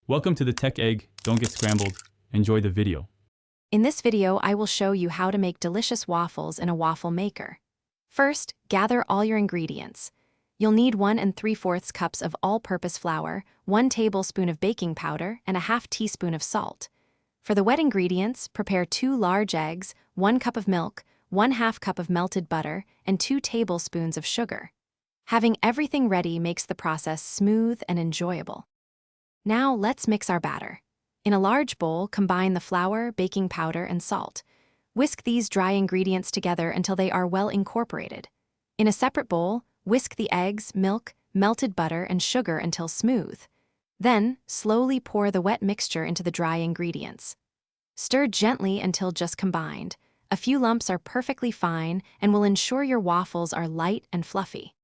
Welcome to the Tech Egg. Don't get scrambled. Enjoy the video. In this video, I will show you how to make delicious waffles in a waffle maker. First, gather all your ingredients. You'll need 1 3/4 cups of all-purpose flour, 1 tablespoon of baking powder, and a half teaspoon of salt. For the wet ingredients, prepare 2 large eggs, 1 cup of milk, 1/2 cup of melted butter, and 2 tablespoons of sugar. Having everything ready makes the process smooth and enjoyable. Now let's mix our batter. In a large bowl, combine the flour, baking powder, and salt. Whisk these dry ingredients together until they are well incorporated. In a separate bowl, whisk the eggs, milk, melted butter, and sugar until smooth. Then, slowly pour the wet mixture into the dry ingredients. Stir gently until just combined. A few lumps are perfectly fine and will ensure your waffles are light and fluffy.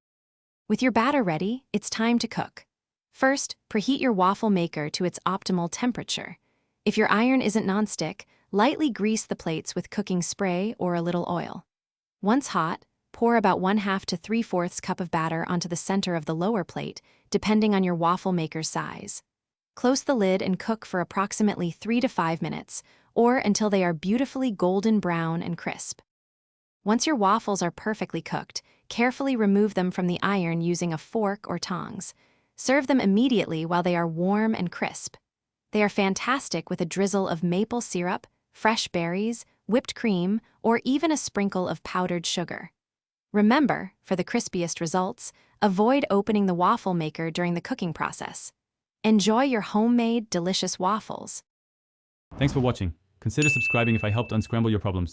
With your batter ready, it's time to cook. First, preheat your waffle maker to its optimal temperature. If your iron isn't nonstick, lightly grease the plates with cooking spray or a little oil. Once hot, pour about 1/2 to 3/4 cup of batter onto the center of the lower plate, depending on your waffle maker's size. Close the lid and cook for approximately 3 to 5 minutes, or until they are beautifully golden brown and crisp. Once your waffles are perfectly cooked, carefully remove them from the iron using a fork or tongs. Serve them immediately while they are warm and crisp. They are fantastic with a drizzle of maple syrup, fresh berries, whipped cream, or even a sprinkle of powdered sugar. Remember, for the crispiest results, avoid opening the waffle maker during the cooking process. Enjoy your homemade, delicious waffles. Thanks for watching. Consider subscribing if I helped unscramble your problems.